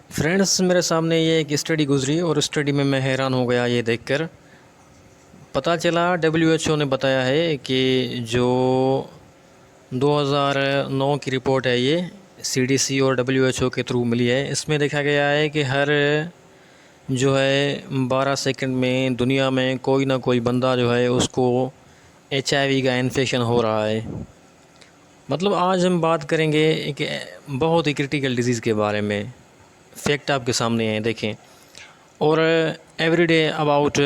Friends, मेरे सामने ये एक स्टडी गुजरी और स्टडी में मैं हैरान हो गया ये देखकर। पता चला डब्ल्यूएचओ ने बताया है कि जो 2009 की रिपोर्ट है, ये सीडीसी और डब्ल्यूएचओ के थ्रू मिली है। इसमें देखा गया है कि हर जो है 12 सेकंड में दुनिया में कोई ना कोई बंदा जो है उसको एचआईवी का इन्फेक्शन हो रहा है। मतलब आज हम बात करेंगे एक बहुत ही क्रिटिकल डिजीज़ के बारे में। फैक्ट आपके सामने है, देखें। और every day about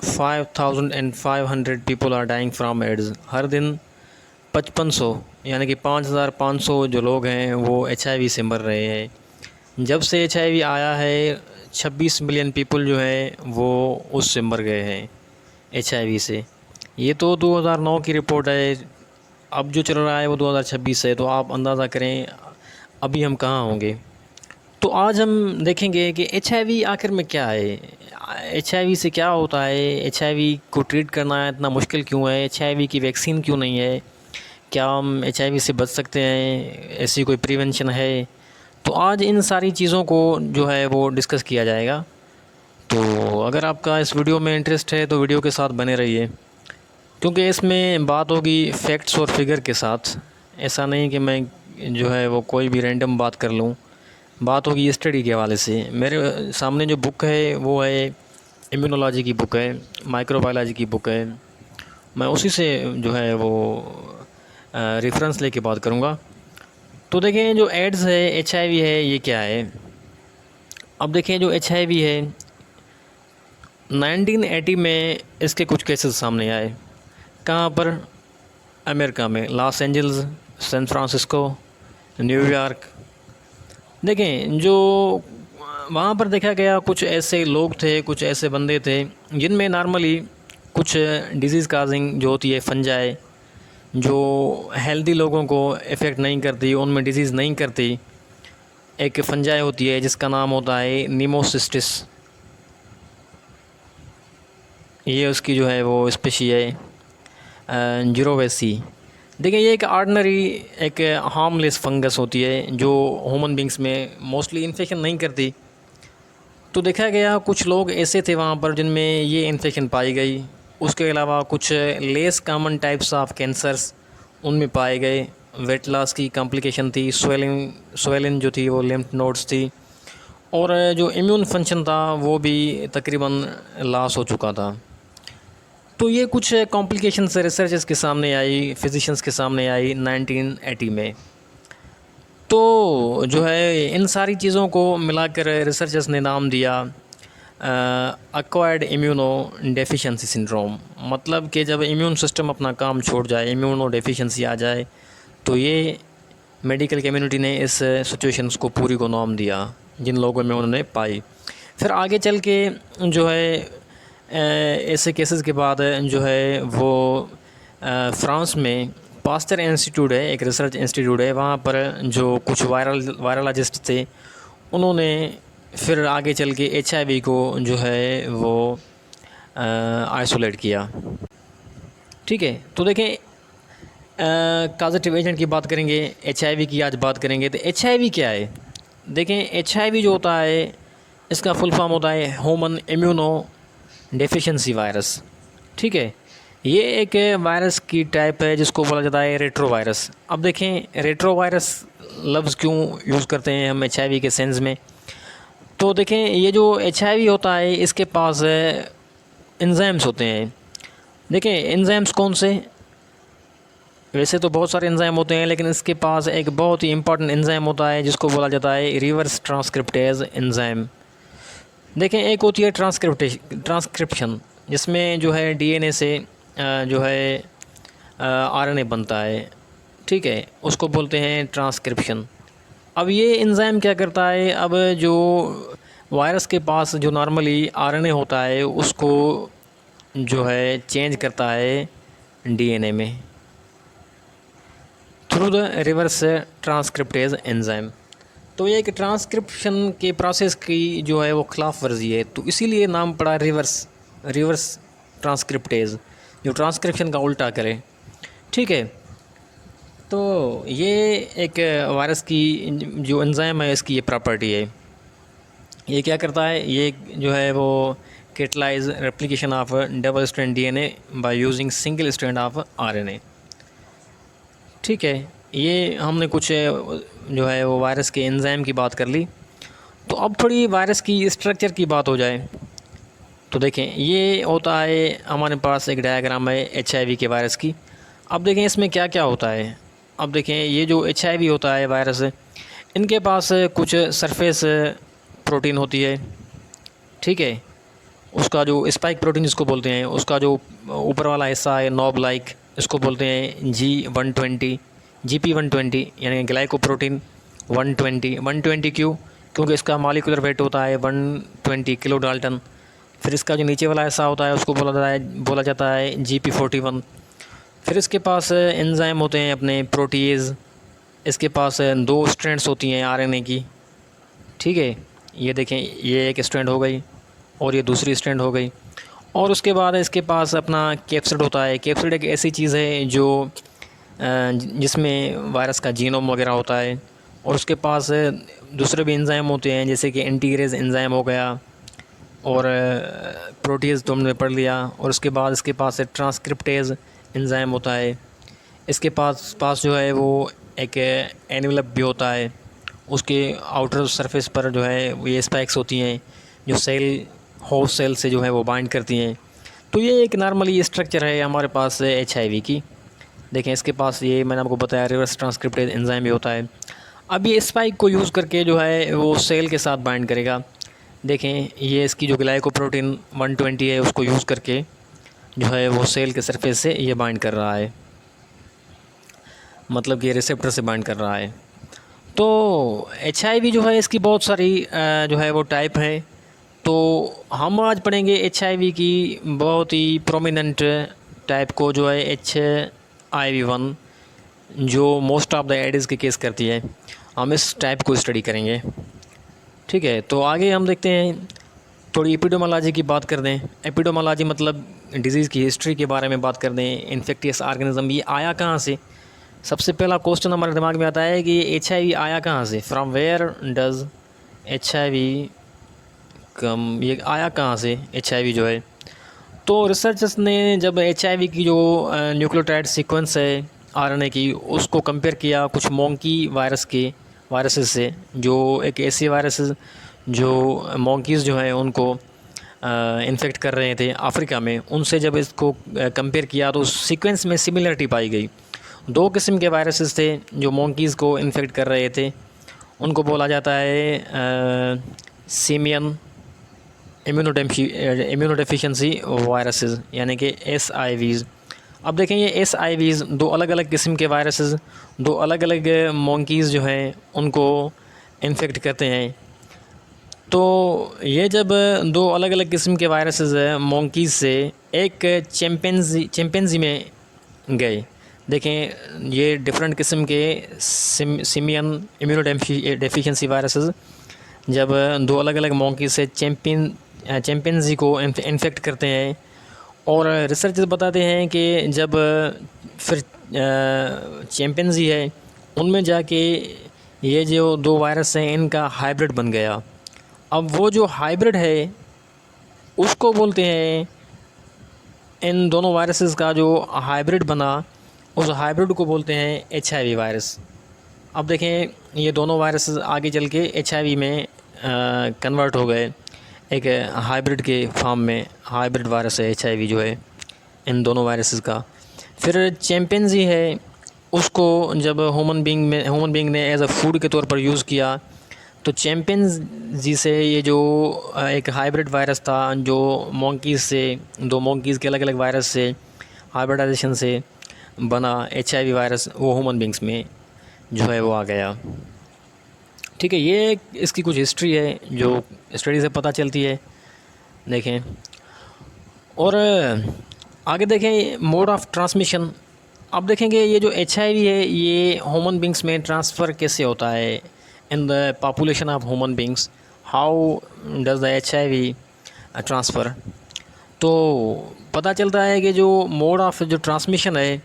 5500 people are dying from AIDS. हर दिन 5500 यानी कि 5500 जो लोग हैं वो एचआईवी से मर रहे हैं। जब से एचआईवी आया है 26 मिलियन पीपल जो हैं वो उससे मर गए हैं एचआईवी से। ये तो 2009 की रिपोर्ट है। अब जो चल रहा है वो 2026 है, तो आप अंदाज़ा करें अभी हम कहाँ होंगे। तो आज हम देखेंगे कि एचआईवी आखिर में क्या है, एचआईवी से क्या होता है, एचआईवी को ट्रीट करना इतना मुश्किल क्यों है, एचआईवी की वैक्सीन क्यों नहीं है, क्या हम एचआईवी से बच सकते हैं, ऐसी कोई प्रिवेंशन है। तो आज इन सारी चीज़ों को जो है वो डिस्कस किया जाएगा। तो अगर आपका इस वीडियो में इंटरेस्ट है तो वीडियो के साथ बने रहिए, क्योंकि इसमें बात होगी फैक्ट्स और फिगर के साथ। ऐसा नहीं कि मैं जो है वो कोई भी रैंडम बात कर लूँ। बात होगी स्टडी के हवाले से। मेरे सामने जो बुक है वो है इम्यूनोलॉजी की बुक है, माइक्रोबायोलॉजी की बुक है। मैं उसी से जो है वो रेफरेंस लेके बात करूँगा। तो देखें, जो एड्स है, एचआईवी है, ये क्या है। अब देखें, जो एचआईवी है 1980 में इसके कुछ केसेस सामने आए। कहाँ पर? अमेरिका में, Los Angeles, San Francisco, New York. देखें, जो वहाँ पर देखा गया कुछ ऐसे लोग थे, कुछ ऐसे बंदे थे जिनमें नॉर्मली कुछ डिजीज़ काजिंग जो होती है फंजाई, जो हेल्दी लोगों को इफ़ेक्ट नहीं करती, उनमें डिजीज़ नहीं करती। एक फंजाई होती है जिसका नाम होता है नीमोसिस्टिस। ये उसकी जो है वो स्पेशी है जीरोवेसी। देखिए, ये एक ऑर्डिनरी एक हार्मलेस फंगस होती है जो ह्यूमन बींग्स में मोस्टली इन्फेक्शन नहीं करती। तो देखा गया कुछ लोग ऐसे थे वहाँ पर जिनमें ये इन्फेक्शन पाई गई। उसके अलावा कुछ less common types of cancers उनमें पाए गए। वेट लॉस की कॉम्प्लिकेशन थी, स्वेलिंग जो थी वो लिम्फ नोड्स थी, और जो इम्यून फंक्शन था वो भी तकरीबन लॉस हो चुका था। तो ये कुछ कॉम्प्लिकेशंस रिसर्चर्स के सामने आई, फिजिशियंस के सामने आई 1980 में। तो जो है इन सारी चीज़ों को मिलाकर रिसर्चर्स ने नाम दिया एक्वायर्ड इम्यूनो डेफिशिएंसी सिंड्रोम। मतलब कि जब इम्यून सिस्टम अपना काम छोड़ जाए, इम्यूनो डेफिशिएंसी आ जाए, तो ये मेडिकल कम्युनिटी ने इस सिचुएशंस को पूरी को नाम दिया जिन लोगों में उन्होंने पाई। फिर आगे चल के जो है ऐसे केसेस के बाद जो है वो फ्रांस में पास्टर इंस्टीट्यूट है, एक रिसर्च इंस्टीट्यूट है। वहाँ पर जो कुछ वायरलॉजिस्ट थे उन्होंने फिर आगे चल के एचआईवी को जो है वो आइसोलेट किया। ठीक है, तो देखें, कॉजेटिव एजेंट की बात करेंगे, एचआईवी की आज बात करेंगे। तो एचआईवी क्या है? देखें, एचआईवी जो होता है इसका फुल फॉर्म होता है ह्यूमन इम्यूनो डेफिशिएंसी वायरस। ठीक है, ये एक वायरस की टाइप है जिसको बोला जाता है रेट्रो वायरस। अब देखें, रेट्रो वायरस लफ्ज़ क्यों यूज़ करते हैं हम एचआईवी के सेंस में। तो देखें, ये जो एचआईवी होता है इसके पास एंजाइम्स होते हैं। देखें, एंजाइम्स कौन से? वैसे तो बहुत सारे एंजाइम होते हैं, लेकिन इसके पास एक बहुत ही इंपॉर्टेंट एंजाइम होता है जिसको बोला जाता है रिवर्स ट्रांसक्रिप्टेज एंजाइम। देखें, एक होती है ट्रांसक्रिप्शन, जिसमें जो है डीएनए से जो है आरएनए बनता है। ठीक है, उसको बोलते हैं ट्रांसक्रिप्शन। अब ये एंजाइम क्या करता है, अब जो वायरस के पास जो नॉर्मली आरएनए होता है उसको जो है चेंज करता है डीएनए में through the reverse transcriptase enzyme. तो ये एक ट्रांसक्रिप्शन के प्रोसेस की जो है वो खिलाफ वर्जी है, तो इसीलिए नाम पड़ा रिवर्स ट्रांसक्रिप्टेज, जो ट्रांसक्रिप्शन का उल्टा करे। ठीक है, तो ये एक वायरस की जो एंजाइम है इसकी ये प्रॉपर्टी है। ये क्या करता है, ये जो है वो catalyse replication of double strand DNA by using single strand of RNA. ठीक है, ये हमने कुछ जो है वो वायरस के एंजाइम की बात कर ली। तो अब थोड़ी वायरस की स्ट्रक्चर की बात हो जाए तो देखें, ये होता है हमारे पास एक डायग्राम है एचआईवी के वायरस की। अब देखें इसमें क्या क्या होता है। अब देखें ये जो एचआईवी होता है वायरस, इनके पास कुछ सरफेस प्रोटीन होती है। ठीक है, उसका जो स्पाइक प्रोटीन जिसको बोलते हैं, उसका जो ऊपर वाला हिस्सा है नॉब लाइक, इसको बोलते हैं G120 GP120, यानी ग्लाइकोप्रोटीन 120 क्योंकि इसका मॉलिक्यूलर वेट होता है 120 किलो डाल्टन। फिर इसका जो नीचे वाला हिस्सा होता है उसको बोला जाता है GP41। फिर इसके पास एंजाइम होते हैं अपने प्रोटीज़। इसके पास 2 स्ट्रैंड्स होती हैं आरएनए की। ठीक है, ये देखें, ये एक स्ट्रैंड हो गई और ये दूसरी स्ट्रैंड हो गई। और उसके बाद इसके पास अपना कैप्सिड होता है। कैप्सिड एक ऐसी चीज़ है जो जिसमें वायरस का जीनोम वगैरह होता है। और उसके पास दूसरे भी एंजाइम होते हैं, जैसे कि एंटीग्रेज एंजाइम हो गया और प्रोटीज़ तो हमने पढ़ लिया। और उसके बाद इसके पास ट्रांसक्रिप्टेज एंजाइम होता है। इसके पास जो है वो एक एनवेलप भी होता है, उसके आउटर सरफेस पर जो है ये स्पाइक्स होती हैं जो सेल होस्ट सेल से जो है वो बाइंड करती हैं। तो ये एक नॉर्मली स्ट्रक्चर है हमारे पास एचआईवी की। देखें, इसके पास ये मैंने आपको बताया रिवर्स ट्रांसक्रिप्टेज एंजाइम भी होता है। अब ये स्पाइक को यूज़ करके जो है वो सेल के साथ बाइंड करेगा। देखें, ये इसकी जो ग्लाइकोप्रोटीन 120 है उसको यूज़ करके जो है वो सेल के सरफेस से ये बाइंड कर रहा है, मतलब कि ये रिसेप्टर से बाइंड कर रहा है। तो एचआईवी जो है इसकी बहुत सारी जो है वो टाइप है। तो हम आज पढ़ेंगे एचआईवी की बहुत ही प्रोमिनेंट टाइप को, जो है HIV-1, जो मोस्ट ऑफ द एडिस के केस करती है। हम इस टाइप को स्टडी करेंगे। ठीक है, तो आगे हम देखते हैं, थोड़ी एपिडेमोलॉजी की बात कर दें। एपिडेमोलॉजी मतलब डिज़ीज़ की हिस्ट्री के बारे में बात कर दें। इन्फेक्टियस ऑर्गेनिज्म ये आया कहाँ से। सबसे पहला क्वेश्चन हमारे दिमाग में आता है कि एचआईवी आया कहाँ से, फ्रॉम वेयर डज एचआईवी कम, ये आया कहाँ से एचआईवी जो है। तो रिसर्चर्स ने जब एचआईवी की जो न्यूक्लियोटाइड सीक्वेंस है आरएनए की, उसको कंपेयर किया कुछ मोंकी वायरसेस से, जो एक ऐसे वायरसेस जो मोंकीज़ जो हैं उनको इन्फेक्ट कर रहे थे अफ्रीका में, उनसे जब इसको कंपेयर किया तो सीक्वेंस में सिमिलरिटी पाई गई। 2 किस्म के वायरसेस थे जो मोंकीज़ को इन्फेक्ट कर रहे थे, उनको बोला जाता है सिमियन इम्यूनोडेफिशिएंसी वायरसेस, यानी कि SIVs। अब देखें, ये SIVs 2 अलग अलग किस्म के वायरसेस, 2 अलग अलग मोंकीज़ जो हैं उनको इन्फेक्ट करते हैं। तो ये जब 2 अलग अलग किस्म के वायरसेस मोंकीज़ से एक चिंपैंजी में गए। देखें, ये डिफरेंट किस्म के सिमियन इम्यूनोडेफिशिएंसी वायरसेस जब 2 अलग अलग मोंकीज़ से चिंपैंजी को इन्फेक्ट करते हैं। और रिसर्चर्स बताते हैं कि जब फिर चिंपैंजी है उनमें जाके ये जो 2 वायरस हैं इनका हाइब्रिड बन गया। अब वो जो हाइब्रिड है उसको बोलते हैं, इन दोनों वायरसेस का जो हाइब्रिड बना उस हाइब्रिड को बोलते हैं एचआईवी वायरस। अब देखें, ये दोनों वायरसेस आगे चल के एचआईवी में कन्वर्ट हो गए, एक हाइब्रिड के फॉर्म में। हाइब्रिड वायरस है एचआईवी जो है इन दोनों वायरसेस का। फिर चिंपैंजी है, उसको जब ह्यूमन बीइंग ने एज अ फूड के तौर पर यूज़ किया, तो चिंपैंजी से ये जो एक हाइब्रिड वायरस था जो मोंकीज़ से, 2 मोंकीज़ के अलग अलग वायरस से हाइब्रिडाइजेशन से बना एचआईवी वायरस, वो ह्यूमन बीइंग्स में जो है वो आ गया। ठीक है, ये इसकी कुछ हिस्ट्री है जो स्टडी से पता चलती है। देखें, और आगे देखें मोड ऑफ ट्रांसमिशन। अब देखेंगे ये जो एचआईवी है ये ह्यूमन बीइंग्स में ट्रांसफ़र कैसे होता है in the population of human beings, how does the HIV transfer. तो पता चलता है कि जो मोड ऑफ जो ट्रांसमिशन है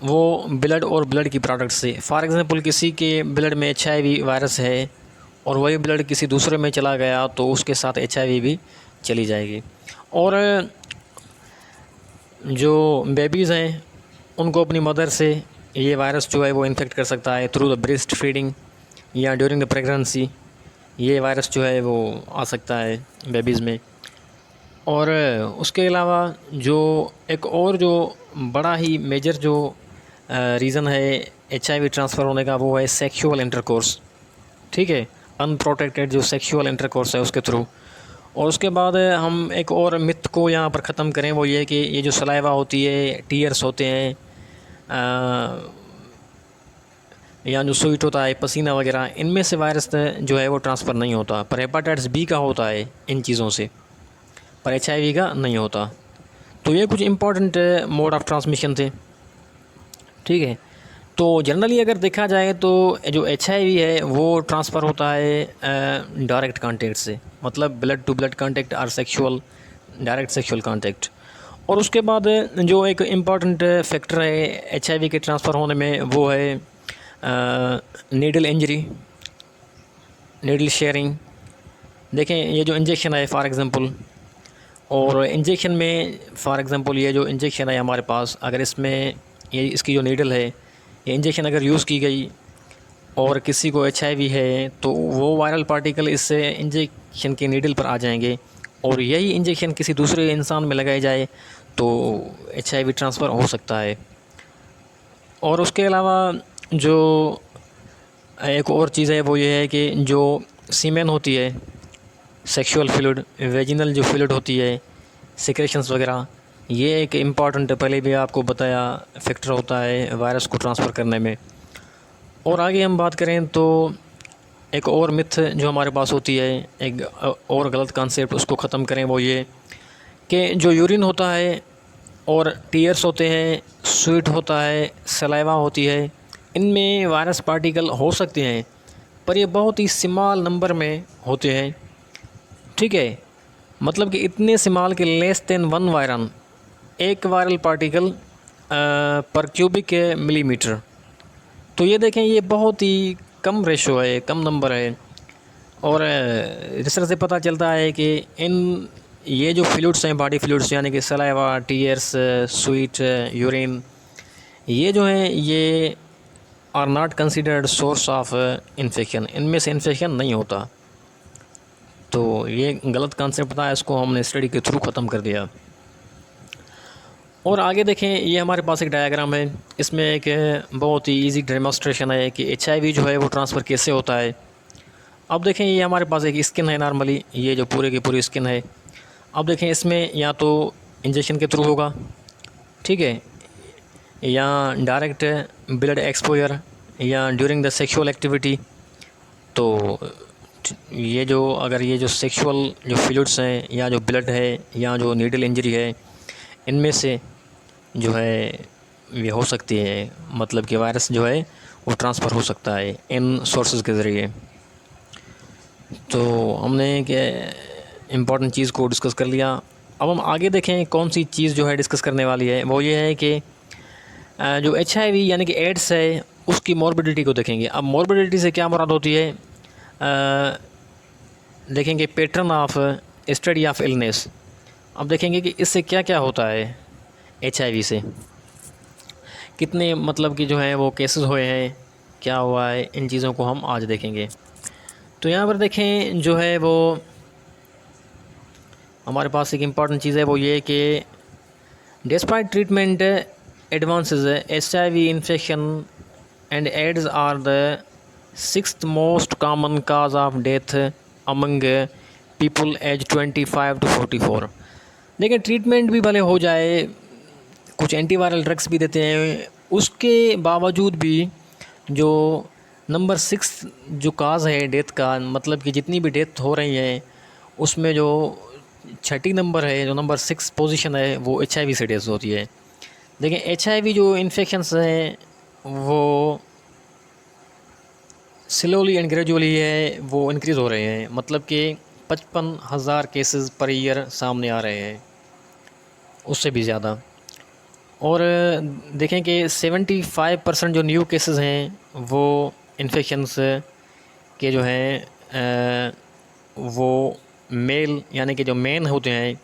वो ब्लड और ब्लड की प्रोडक्ट से। फॉर एग्ज़ाम्पल, किसी के ब्लड में एचआईवी वायरस है और वही ब्लड किसी दूसरे में चला गया तो उसके साथ HIV भी चली जाएगी। और जो बेबीज़ हैं उनको अपनी मदर से ये वायरस जो है वो इन्फेक्ट कर सकता है थ्रू द ब्रेस्ट फीडिंग या ड्यूरिंग द प्रेगनेंसी। ये वायरस जो है वो आ सकता है बेबीज़ में। और उसके अलावा जो एक और जो बड़ा ही मेजर जो रीज़न है HIV ट्रांसफ़र होने का, वो है सेक्सुअल इंटरकोर्स। ठीक है, अनप्रोटेक्टेड जो सेक्सुअल इंटरकोर्स है उसके थ्रू। और उसके बाद हम एक और मिथ को यहाँ पर ख़त्म करें, वो ये कि ये जो सलाइवा होती है, टीयर्स होते हैं या जो स्वीट होता है, पसीना वगैरह, इनमें से वायरस जो है वो ट्रांसफ़र नहीं होता। पर हेपाटाइटिस B का होता है इन चीज़ों से, पर HIV का नहीं होता। तो ये कुछ इंपॉर्टेंट मोड ऑफ़ ट्रांसमिशन थे। ठीक है, तो जनरली अगर देखा जाए तो जो HIV है वो ट्रांसफ़र होता है डायरेक्ट कांटेक्ट से, मतलब ब्लड टू ब्लड कांटेक्ट और सेक्सुअल, डायरेक्ट सेक्सुअल कांटेक्ट। और उसके बाद जो एक इम्पॉर्टेंट फैक्टर है HIV के ट्रांसफ़र होने में, वो है नीडल इंजरी, नीडल शेयरिंग। देखें ये जो इंजेक्शन है फॉर एग्ज़ाम्पल, और इंजेक्शन में फॉर एग्ज़ाम्पल ये जो इंजेक्शन है हमारे पास, अगर इसमें ये इसकी जो नीडल है, ये इंजेक्शन अगर यूज़ की गई और किसी को HIV है तो वो वायरल पार्टिकल इससे इंजेक्शन के नीडल पर आ जाएंगे, और यही इंजेक्शन किसी दूसरे इंसान में लगाई जाए तो HIV ट्रांसफ़र हो सकता है। और उसके अलावा जो एक और चीज़ है वो ये है कि जो सीमेन होती है, सेक्सुअल फ्लूइड, वेजिनल जो फ्लूइड होती है, सिक्रेशंस वगैरह, ये एक इम्पॉर्टेंट, पहले भी आपको बताया, फैक्टर होता है वायरस को ट्रांसफ़र करने में। और आगे हम बात करें तो एक और मिथ जो हमारे पास होती है, एक और गलत कॉन्सेप्ट, उसको ख़त्म करें, वो ये कि जो यूरिन होता है और टीयर्स होते हैं, स्वीट होता है, सलाइवा होती है, इनमें वायरस पार्टिकल हो सकते हैं, पर ये बहुत ही स्मॉल नंबर में होते हैं। ठीक है, मतलब कि इतने स्मॉल के लेस देन 1 वायरन, एक वायरल पार्टिकल पर क्यूबिक मिलीमीटर। तो ये देखें, ये बहुत ही कम रेशो है, कम नंबर है। और रिसर्च से पता चलता है कि इन ये जो फ्लूइड्स हैं, बॉडी फ्लूइड्स, यानी कि सलाइवा, टीयर्स, स्वीट, यूरिन, ये जो हैं ये are not considered source of infection, इनमें से इन्फेक्शन नहीं होता। तो ये गलत कॉन्सेप्ट था, इसको हमने स्टडी के थ्रू ख़त्म कर दिया। और आगे देखें, ये हमारे पास एक डायग्राम है, इसमें एक बहुत ही इजी डेमोस्ट्रेशन है कि HIV जो है वो ट्रांसफ़र कैसे होता है। अब देखें, ये हमारे पास एक स्किन है, नॉर्मली ये जो पूरे की पूरी स्किन है। अब देखें, इसमें या तो इंजेक्शन के थ्रू होगा, ठीक है, या डायरेक्ट ब्लड एक्सपोजर, या ड्यूरिंग द सेक्सुअल एक्टिविटी। तो ये जो अगर ये जो सेक्सुअल जो फ्लूइड्स हैं, या जो ब्लड है, या जो नीडल इंजरी है, इनमें से जो है ये हो सकती है, मतलब कि वायरस जो है वो ट्रांसफ़र हो सकता है इन सोर्सेज के ज़रिए। तो हमने एक इम्पॉर्टेंट चीज़ को डिस्कस कर लिया। अब हम आगे देखें कौन सी चीज़ जो है डिस्कस करने वाली है, वो ये है कि जो HIV यानी कि एड्स है, उसकी मॉर्बिडिटी को देखेंगे। अब मॉर्बिडिटी से क्या मुराद होती है, देखेंगे pattern of study of illness. अब देखेंगे कि इससे क्या क्या होता है, HIV से कितने मतलब कि जो है वो केसेस हुए हैं, क्या हुआ है, इन चीज़ों को हम आज देखेंगे। तो यहाँ पर देखें, जो है वो हमारे पास एक इम्पॉर्टेंट चीज़ है, वो ये कि despite treatment advances, HIV infection and AIDS are the 6th most common cause of death among people age 25 to 44। लेकिन ट्रीटमेंट भी भले हो जाए, कुछ एंटीवायरल ड्रग्स भी देते हैं, उसके बावजूद भी जो नंबर 6 जो काज है डेथ का, मतलब कि जितनी भी डेथ हो रही है उसमें जो छठी नंबर है, जो नंबर 6 पोजीशन है, वो HIV से डेथ होती है। देखिए, HIV जो इन्फेक्शंस हैं वो स्लोली एंड ग्रेजुअली है वो इंक्रीज़ हो रहे हैं, मतलब कि 55,000 केसेस पर ईयर सामने आ रहे हैं, उससे भी ज़्यादा। और देखें कि 75% जो न्यू केसेस हैं वो इन्फेक्शंस के जो हैं वो मेल यानी कि जो मेन होते हैं,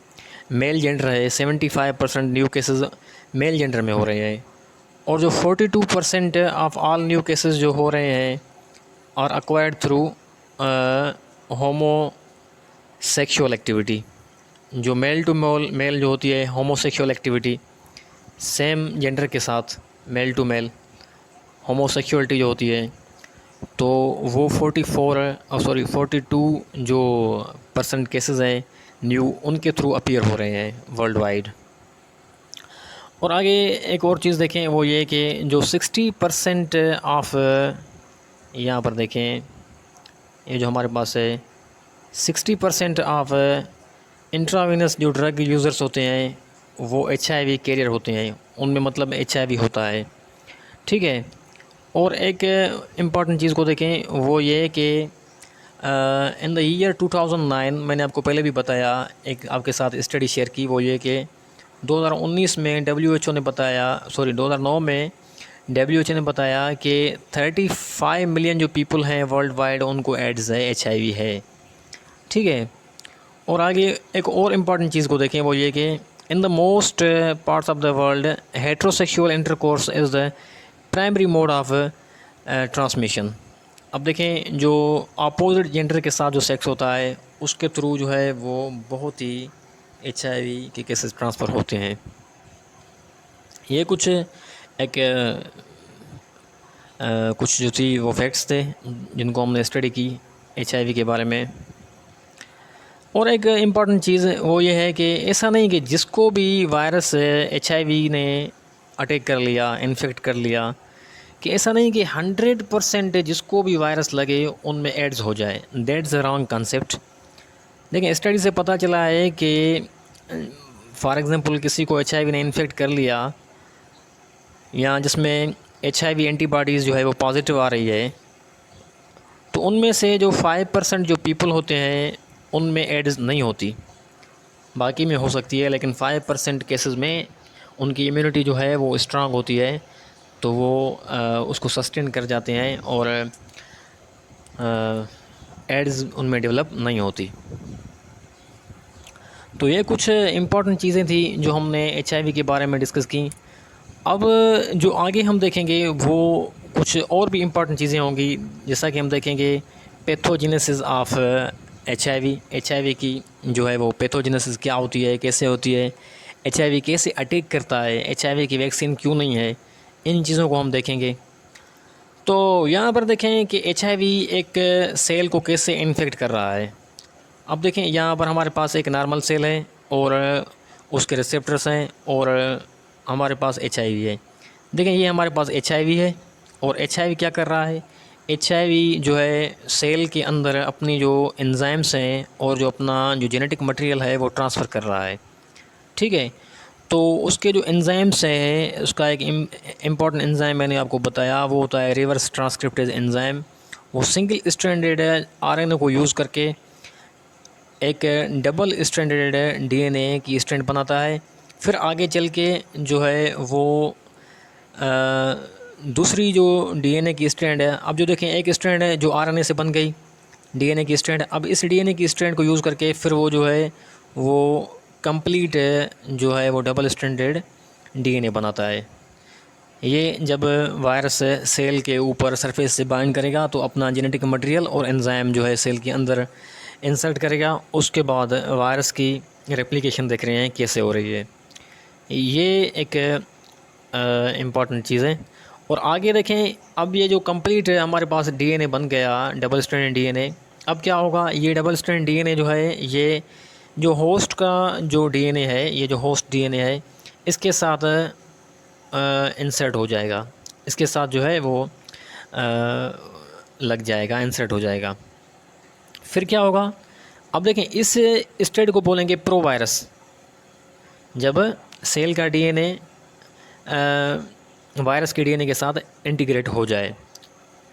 मेल जेंडर है, 75% न्यू केसेस मेल जेंडर में हो रहे हैं। और जो 42% ऑफ ऑल न्यू केसेस जो हो रहे हैं और अक्वायर्ड थ्रू होमो सेक्सुअल एक्टिविटी। जो मेल टू मेल जो होती है होमोसेक्सुअल एक्टिविटी, सेम जेंडर के साथ मेल टू मेल होमोसेक्सुअलिटी जो होती है, तो वो 42 जो परसेंट केसेस हैं न्यू, उनके थ्रू अपीयर हो रहे हैं वर्ल्ड वाइड। और आगे एक और चीज़ देखें, वो ये कि जो 60% ऑफ, यहाँ पर देखें, ये जो हमारे पास है 60% ऑफ इंट्रावेनस जो ड्रग यूज़र्स होते हैं वो HIV कैरियर होते हैं, उनमें मतलब HIV होता है, ठीक है। और एक इम्पॉर्टेंट चीज़ को देखें, वो ये कि इन द ईयर 2009, मैंने आपको पहले भी बताया, एक आपके साथ स्टडी शेयर की, वो ये कि 2019 में WHO ने बताया, 2009 में WHO ने बताया कि 35 मिलियन जो पीपल हैं वर्ल्ड वाइड उनको एड्स है, HIV है, ठीक है। और आगे एक और इम्पॉर्टेंट चीज़ को देखें, वो ये कि in the most parts of the world heterosexual intercourse is the primary mode of transmission. अब देखें, जो अपोजिट जेंडर के साथ जो सेक्स होता है उसके थ्रू जो है वो बहुत ही HIV के केसेस ट्रांसफ़र होते हैं। ये कुछ एक कुछ जो थी वो फैक्ट्स थे जिनको हमने स्टडी की HIV के बारे में। और एक इम्पॉर्टेंट चीज़ वो ये है कि ऐसा नहीं कि जिसको भी वायरस HIV ने अटैक कर लिया, इन्फेक्ट कर लिया, कि ऐसा नहीं कि 100% जिसको भी वायरस लगे उनमें एड्स हो जाए। That's a wrong concept. देखिए, स्टडी से पता चला है कि फॉर एग्ज़ाम्पल किसी को HIV ने इन्फेक्ट कर लिया या जिसमें HIV एंटीबॉडीज़ जो है वो पॉजिटिव आ रही है, तो उनमें से जो 5% जो पीपल होते हैं उनमें एड्स नहीं होती, बाकी में हो सकती है, लेकिन 5% केसेस में उनकी इम्यूनिटी जो है वो स्ट्रांग होती है, तो वो उसको सस्टेन कर जाते हैं और एड्स उनमें डेवलप नहीं होती। तो ये कुछ इम्पॉर्टेंट चीज़ें थी जो हमने HIV के बारे में डिस्कस की। अब जो आगे हम देखेंगे वो कुछ और भी इम्पॉर्टेंट चीज़ें होंगी, जैसा कि हम देखेंगे पैथोजेनेसिस ऑफ HIV की जो है वो पैथोजेनेसिस क्या होती है, कैसे होती है, HIV कैसे अटैक करता है, HIV की वैक्सीन क्यों नहीं है, इन चीज़ों को हम देखेंगे। तो यहाँ पर देखें कि HIV एक सेल को कैसे इन्फेक्ट कर रहा है। अब देखें, यहाँ पर हमारे पास एक नॉर्मल सेल है और उसके रिसेप्टर्स हैं और हमारे पास HIV है। देखें, ये हमारे पास HIV है और HIV क्या कर रहा है, HIV जो है सेल के अंदर अपनी जो एंजाइम्स हैं और जो अपना जो जेनेटिक मटेरियल है वो ट्रांसफ़र कर रहा है, ठीक है। तो उसके जो एंजाइम्स हैं, उसका एक इम्पॉर्टेंट एंजाइम मैंने आपको बताया, वो होता है रिवर्स ट्रांसक्रिप्टेज एंजाइम। वो सिंगल स्ट्रैंडेड RNA को यूज़ करके एक डबल स्ट्रैंडेड DNA की स्ट्रैंड बनाता है। फिर आगे चल के जो है वो दूसरी जो DNA की स्ट्रैंड है, अब जो देखें एक स्ट्रैंड है जो RNA से बन गई DNA की स्ट्रैंड, अब इस DNA की स्ट्रैंड को यूज़ करके फिर वो जो है वो कंप्लीट जो है वो डबल स्ट्रैंडेड DNA बनाता है। ये जब वायरस सेल के ऊपर सरफेस से बाइंड करेगा तो अपना जेनेटिक मटेरियल और एंजाइम जो है सेल के अंदर इंसर्ट करेगा, उसके बाद वायरस की रेप्लिकेशन देख रहे हैं कैसे हो रही है। ये एक इम्पॉर्टेंट चीज़ है। और आगे देखें, अब ये जो कंप्लीट हमारे पास DNA बन गया, डबल स्ट्रैंडेड DNA, अब क्या होगा, ये डबल स्ट्रैंड DNA जो है, ये जो होस्ट का जो DNA है, ये जो होस्ट DNA है, इसके साथ इंसर्ट हो जाएगा, इसके साथ जो है वो लग जाएगा, इंसर्ट हो जाएगा। फिर क्या होगा, अब देखें इस स्टेट को बोलेंगे प्रोवायरस। जब सेल का DNA वायरस के DNA के साथ इंटीग्रेट हो जाए।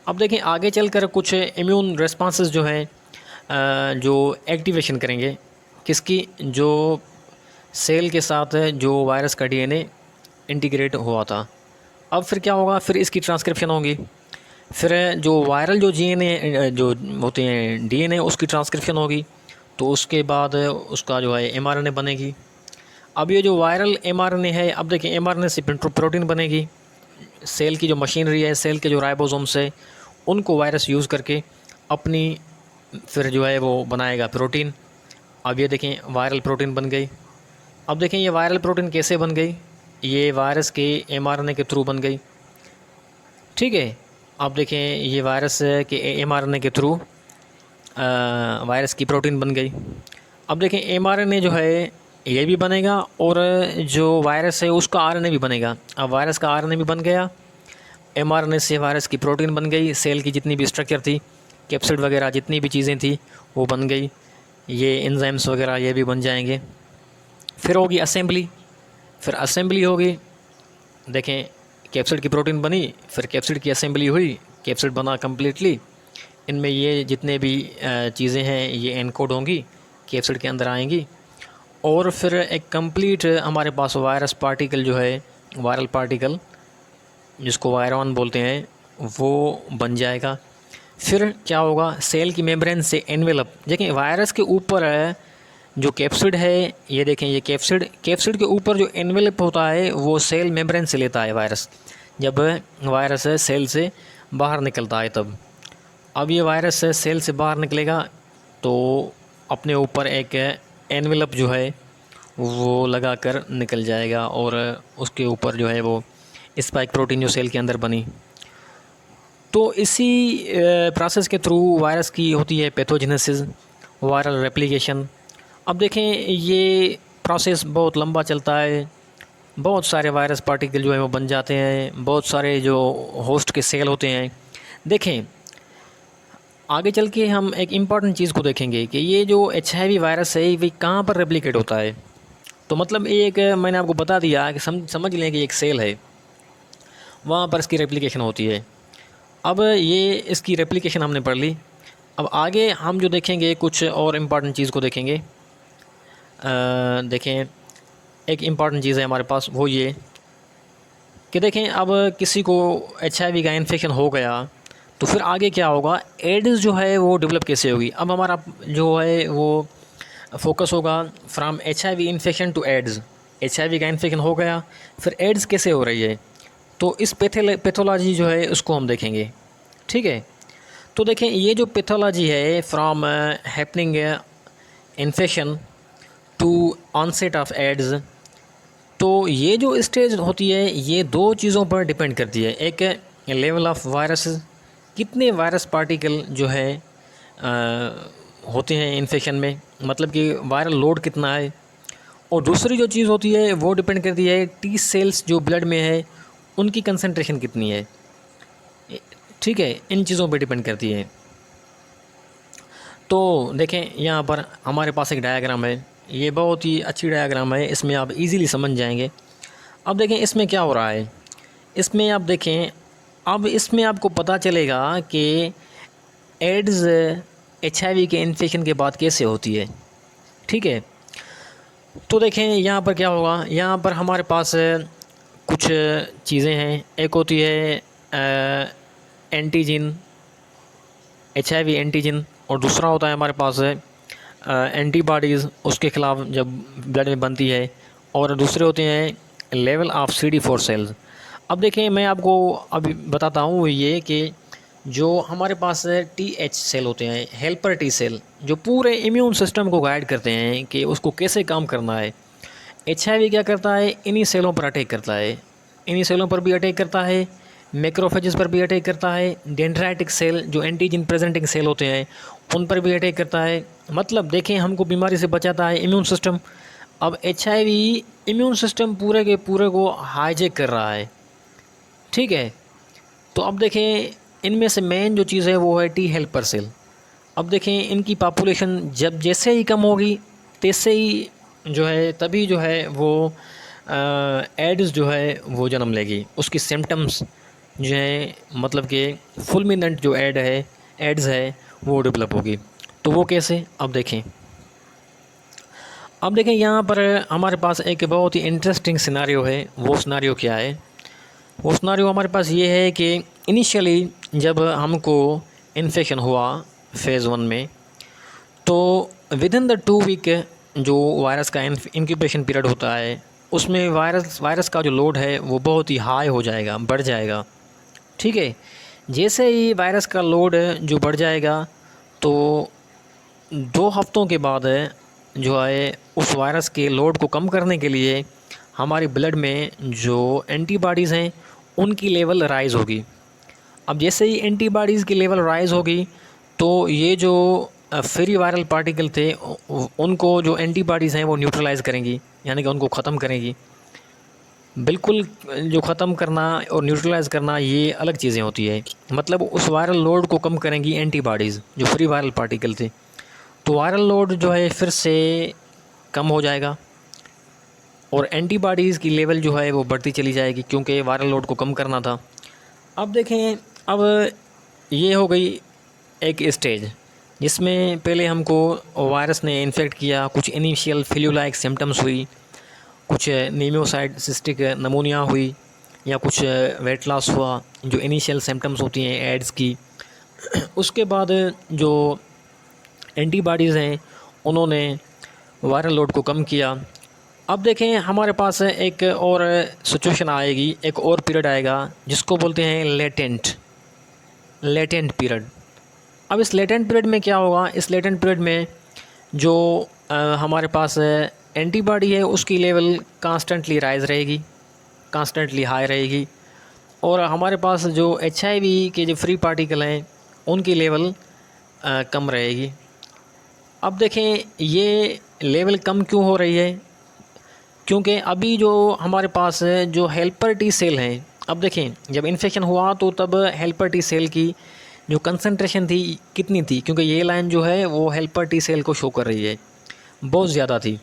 अब देखें आगे चलकर कुछ इम्यून रिस्पॉन्सेस जो हैं जो एक्टिवेशन करेंगे किसकी, जो सेल के साथ जो वायरस का DNA इंटीग्रेट हुआ था। अब फिर क्या होगा, फिर इसकी ट्रांसक्रिप्शन होगी, फिर जो वायरल जो जीएनए जो होते हैं डीएनए उसकी ट्रांसक्रिप्शन होगी, तो उसके बाद उसका जो है एमआरएनए बनेगी। अब ये जो वायरल एमआरएनए है, अब देखिए एमआरएनए से प्रोटीन बनेगी। सेल की जो मशीनरी है, सेल के जो राइबोसोम्स है, उनको वायरस यूज़ करके अपनी फिर जो है वो बनाएगा प्रोटीन। अब ये देखें वायरल प्रोटीन बन गई। अब देखें ये वायरल प्रोटीन कैसे बन गई, ये वायरस के एमआरएनए के थ्रू बन गई। ठीक है, अब देखें ये वायरस के एमआरएनए के थ्रू वायरस की प्रोटीन बन गई। अब देखें एमआरएनए जो है ये भी बनेगा और जो वायरस है उसका आरएनए भी बनेगा। अब वायरस का आरएनए भी बन गया, एमआरएनए से वायरस की प्रोटीन बन गई, सेल की जितनी भी स्ट्रक्चर थी, कैप्सिड वगैरह जितनी भी चीज़ें थी वो बन गई, ये एंजाइम्स वगैरह ये भी बन जाएंगे। फिर होगी असेंबली, फिर असेंबली होगी। देखें कैप्सिड की प्रोटीन बनी, फिर कैप्सिड की असेंबली हुई, कैप्सिड बना कम्प्लीटली। इनमें ये जितने भी चीज़ें हैं ये एनकोड होंगी, कैप्सिड के अंदर आएंगी, और फिर एक कंप्लीट हमारे पास वायरस पार्टिकल जो है, वायरल पार्टिकल जिसको वायरॉन बोलते हैं, वो बन जाएगा। फिर क्या होगा, सेल की मेम्ब्रेन से एनवेलप, देखें वायरस के ऊपर है जो कैप्सिड है, ये देखें ये कैप्सिड के ऊपर जो एनवेलप होता है वो सेल मेम्ब्रेन से लेता है वायरस, जब वायरस सेल से बाहर निकलता है तब। अब ये वायरस सेल से बाहर निकलेगा तो अपने ऊपर एक एनवेलप जो है वो लगा कर निकल जाएगा, और उसके ऊपर जो है वो स्पाइक प्रोटीन जो सेल के अंदर बनी। तो इसी प्रोसेस के थ्रू वायरस की होती है पैथोजेनेसिस, वायरल रेप्लिकेशन। अब देखें ये प्रोसेस बहुत लंबा चलता है, बहुत सारे वायरस पार्टिकल जो है वो बन जाते हैं, बहुत सारे जो होस्ट के सेल होते हैं। देखें आगे चल के हम एक इम्पॉर्टेंट चीज़ को देखेंगे कि ये जो HIV वायरस है ये कहाँ पर रेप्लिकेट होता है। तो मतलब एक मैंने आपको बता दिया कि समझ लें कि एक सेल है, वहाँ पर इसकी रेप्लिकेशन होती है। अब ये इसकी रेप्लिकेशन हमने पढ़ ली। अब आगे हम जो देखेंगे कुछ और इम्पॉर्टेंट चीज़ को देखेंगे। देखें एक इम्पॉर्टेंट चीज़ है हमारे पास, वो ये कि देखें अब किसी को HIV का इन्फेक्शन हो गया तो फिर आगे क्या होगा, एड्स जो है वो डेवलप कैसे होगी। अब हमारा जो है वो फोकस होगा from HIV infection to AIDS. HIV का इन्फेक्शन हो गया, फिर एड्स कैसे हो रही है, तो इस पैथोलॉजी जो है उसको हम देखेंगे। ठीक है, तो देखें ये जो पैथोलॉजी है from happening infection to onset of AIDS, तो ये जो स्टेज होती है ये दो चीज़ों पर डिपेंड करती है। एक लेवल ऑफ वायरस, कितने वायरस पार्टिकल जो है होते हैं इन्फेक्शन में, मतलब कि वायरल लोड कितना है। और दूसरी जो चीज़ होती है वो डिपेंड करती है टी सेल्स जो ब्लड में है उनकी कंसंट्रेशन कितनी है। ठीक है, इन चीज़ों पे डिपेंड करती है। तो देखें यहाँ पर हमारे पास एक डायग्राम है, ये बहुत ही अच्छी डायग्राम है, इसमें आप इजीली समझ जाएंगे। अब देखें इसमें क्या हो रहा है, इसमें आप देखें, अब इसमें आपको पता चलेगा कि एड्स HIV के इन्फेक्शन के बाद कैसे होती है। ठीक है, तो देखें यहाँ पर क्या होगा, यहाँ पर हमारे पास कुछ चीज़ें हैं। एक होती है एंटीजन, HIV एंटीजन, और दूसरा होता है हमारे पास एंटीबॉडीज़ उसके ख़िलाफ़ जब ब्लड में बनती है, और दूसरे होते हैं लेवल ऑफ CD4 सेल्स। अब देखें मैं आपको अभी बताता हूँ ये कि जो हमारे पास TH सेल होते हैं, हेल्पर T सेल, जो पूरे इम्यून सिस्टम को गाइड करते हैं कि उसको कैसे काम करना है। HIV क्या करता है, इन्हीं सेलों पर अटैक करता है, इन्हीं सेलों पर भी अटैक करता है, मैक्रोफेजेस पर भी अटैक करता है, डेंड्राइटिक सेल जो एंटीजन प्रेजेंटिंग सेल होते हैं उन पर भी अटैक करता है। मतलब देखें हमको बीमारी से बचाता है इम्यून सिस्टम। अब HIV इम्यून सिस्टम पूरे के पूरे को हाईजैक कर रहा है। ठीक है, तो अब देखें इनमें से मेन जो चीज़ है वो है T हेल्पर सेल। अब देखें इनकी पॉपुलेशन जब जैसे ही कम होगी तैसे ही जो है तभी जो है वो एड्स जो है वो जन्म लेगी, उसकी सिम्टम्स जो है मतलब कि फुलमिनेंट जो एड्स है वो डेवलप होगी। तो वो कैसे, अब देखें यहाँ पर हमारे पास एक बहुत ही इंटरेस्टिंग सिनारियो है। वो सिनारियो क्या है, वो सिनारियो हमारे पास ये है कि इनिशियली जब हमको इन्फेक्शन हुआ फेज़ 1 में, तो विदिन द 2 वीक जो वायरस का इंक्यूबेशन पीरियड होता है, उसमें वायरस का जो लोड है वो बहुत ही हाई हो जाएगा, बढ़ जाएगा। ठीक है, जैसे ही वायरस का लोड जो बढ़ जाएगा, तो 2 हफ्तों के बाद जो है उस वायरस के लोड को कम करने के लिए हमारे ब्लड में जो एंटीबॉडीज़ हैं उनकी लेवल राइज़ होगी। अब जैसे ही एंटीबॉडीज़ की लेवल राइज़ होगी, तो ये जो फ्री वायरल पार्टिकल थे उनको जो एंटीबॉडीज़ हैं वो न्यूट्रलाइज़ करेंगी, यानी कि उनको ख़त्म करेंगी। बिल्कुल जो ख़त्म करना और न्यूट्रलाइज़ करना ये अलग चीज़ें होती है। मतलब उस वायरल लोड को कम करेंगी एंटीबॉडीज़ जो फ्री वायरल पार्टिकल थे, तो वायरल लोड जो है फिर से कम हो जाएगा और एंटीबॉडीज़ की लेवल जो है वो बढ़ती चली जाएगी, क्योंकि वायरल लोड को कम करना था। अब देखें, अब ये हो गई एक स्टेज जिसमें पहले हमको वायरस ने इन्फेक्ट किया, कुछ इनिशियल फ्लू लाइक सिम्टम्स हुई, कुछ नीमोसाइटिक नमूनिया हुई, या कुछ वेट लॉस हुआ, जो इनिशियल सिम्टम्स होती हैं एड्स की। उसके बाद जो एंटीबॉडीज़ हैं उन्होंने वायरल लोड को कम किया। अब देखें, हमारे पास एक और सिचुएशन आएगी, एक और पीरियड आएगा जिसको बोलते हैं लेटेंट पीरियड। अब इस लेटेंट पीरियड में क्या होगा? इस लेटेंट पीरियड में जो हमारे पास एंटीबॉडी है उसकी लेवल कांस्टेंटली राइज़ रहेगी, कांस्टेंटली हाई रहेगी, और हमारे पास जो HIV के जो फ्री पार्टिकल हैं उनकी लेवल कम रहेगी। अब देखें, ये लेवल कम क्यों हो रही है? क्योंकि अभी जो हमारे पास जो हेल्पर टी सेल हैं, अब देखें जब इन्फेक्शन हुआ तो तब हेल्पर टी सेल की जो कंसंट्रेशन थी कितनी थी? क्योंकि ये लाइन जो है वो हेल्पर टी सेल को शो कर रही है, बहुत ज़्यादा थी।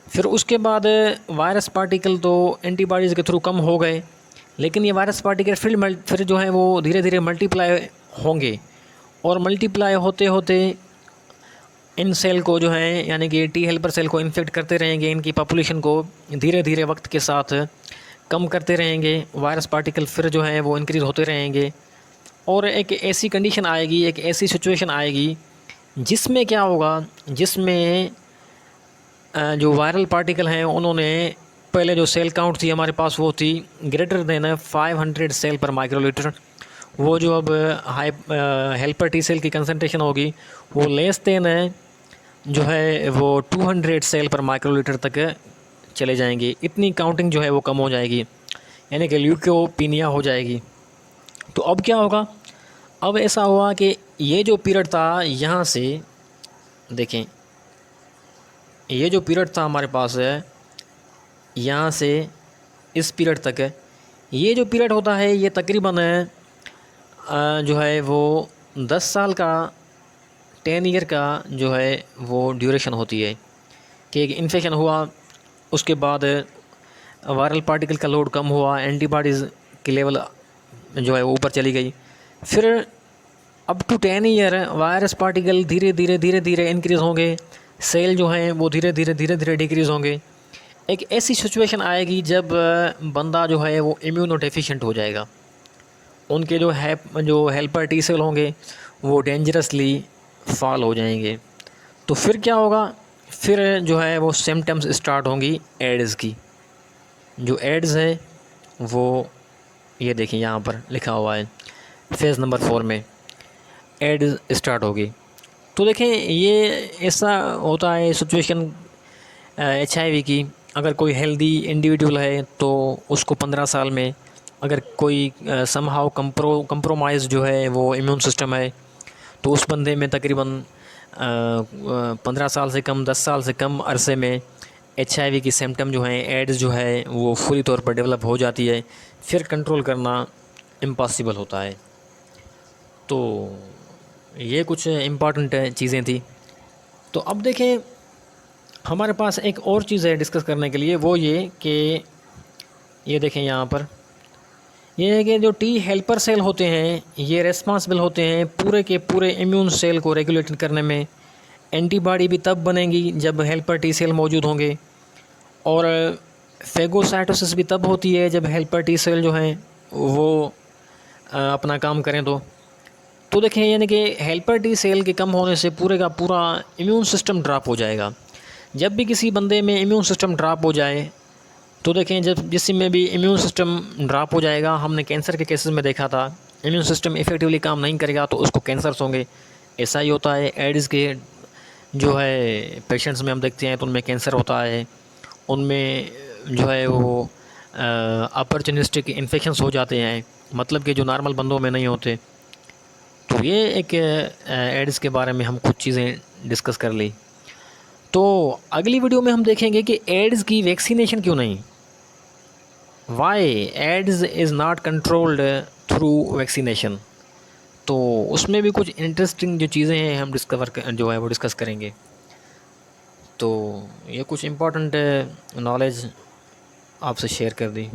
फिर उसके बाद वायरस पार्टिकल तो एंटीबॉडीज़ के थ्रू कम हो गए, लेकिन ये वायरस पार्टिकल फिर जो है वो धीरे धीरे मल्टीप्लाई होंगे, और मल्टीप्लाई होते होते इन सेल को जो है, यानी कि टी हेल्पर सेल को इन्फेक्ट करते रहेंगे, इनकी पॉपुलेशन को धीरे धीरे वक्त के साथ कम करते रहेंगे। वायरस पार्टिकल फिर जो है वो इंक्रीज़ होते रहेंगे, और एक ऐसी कंडीशन आएगी, एक ऐसी सिचुएशन आएगी जिसमें क्या होगा, जिसमें जो वायरल पार्टिकल हैं उन्होंने पहले जो सेल काउंट थी हमारे पास वो थी ग्रेटर देन 500 सेल पर माइक्रोलीटर। वो जो अब हाई हेल्पर टी सेल की कंसंट्रेशन होगी वो लेस देन जो है वो 200 सेल पर माइक्रोलीटर तक चले जाएंगे। इतनी काउंटिंग जो है वो कम हो जाएगी, यानी कि ल्यूकोपीनिया हो जाएगी। तो अब क्या होगा? अब ऐसा हुआ कि ये जो पीरियड था, यहाँ से देखें, ये जो पीरियड था हमारे पास है, यहाँ से इस पीरियड तक है, ये जो पीरियड होता है ये तकरीबन जो है वो 10 साल का, 10 ईयर का जो है वो ड्यूरेशन होती है कि एक इन्फेक्शन हुआ, उसके बाद वायरल पार्टिकल का लोड कम हुआ, एंटीबॉडीज़ की लेवल जो है वो ऊपर चली गई, फिर up to 10 year virus particle धीरे धीरे इंक्रीज़ होंगे, सेल जो हैं वो धीरे धीरे डिक्रीज़ होंगे। एक ऐसी सिचुएशन आएगी जब बंदा जो है वो इम्यूनो डेफिशिएंट हो जाएगा, उनके जो हेल्पर टी सेल होंगे वो डेंजरसली फॉल हो जाएंगे। तो फिर क्या होगा? फिर जो है वो सिम्टम्स स्टार्ट होंगी एड्स की। जो एड्स है वो ये देखिए यहाँ पर लिखा हुआ है, फेज़ नंबर 4 में एड्स स्टार्ट होगी। तो देखें, ये ऐसा होता है सिचुएशन HIV की। अगर कोई हेल्दी इंडिविजुअल है तो उसको 15 साल में, अगर कोई समहाउ कंप्रोमाइज़ जो है वो इम्यून सिस्टम है, तो उस बंदे में तकरीबन 15 साल से कम, 10 साल से कम अरसे में HIV की सिम्टम जो हैं, एड्स जो है वो पूरी तौर पर डेवलप हो जाती है, फिर कंट्रोल करना इम्पॉसिबल होता है। तो ये कुछ इम्पॉर्टेंट चीज़ें थी। तो अब देखें, हमारे पास एक और चीज़ है डिस्कस करने के लिए, वो ये कि ये देखें यहाँ पर, ये है कि जो टी हेल्पर सेल होते हैं ये रेस्पॉन्सिबल होते हैं पूरे के पूरे इम्यून सेल को रेगुलेट करने में। एंटीबॉडी भी तब बनेगी जब हेल्पर टी सेल मौजूद होंगे, और फेगोसाइटोसिस भी तब होती है जब हेल्पर टी सेल जो हैं वो अपना काम करें तो देखें यानी कि हेल्पर टी सेल के कम होने से पूरे का पूरा इम्यून सिस्टम ड्रॉप हो जाएगा। जब भी किसी बंदे में इम्यून सिस्टम ड्रॉप हो जाए तो देखें, जब जिसमें भी इम्यून सिस्टम ड्रॉप हो जाएगा, हमने कैंसर के केसेस में देखा था, इम्यून सिस्टम इफ़ेक्टिवली काम नहीं करेगा तो उसको कैंसर्स होंगे। ऐसा ही होता है एड्स के जो है पेशेंट्स में हम देखते हैं तो उनमें कैंसर होता है, उनमें जो है वो अपॉर्चुनिस्टिक इन्फेक्शंस हो जाते हैं, मतलब कि जो नॉर्मल बंदों में नहीं होते। तो ये एक एड्स के बारे में हम कुछ चीज़ें डिस्कस कर ली। तो अगली वीडियो में हम देखेंगे कि एड्स की वैक्सीनेशन क्यों नहीं, why AIDS is not controlled through vaccination. तो उसमें भी कुछ इंटरेस्टिंग जो चीज़ें हैं हम जो है वो डिस्कस करेंगे। तो ये कुछ इम्पोर्टेंट नॉलेज आपसे शेयर कर दी।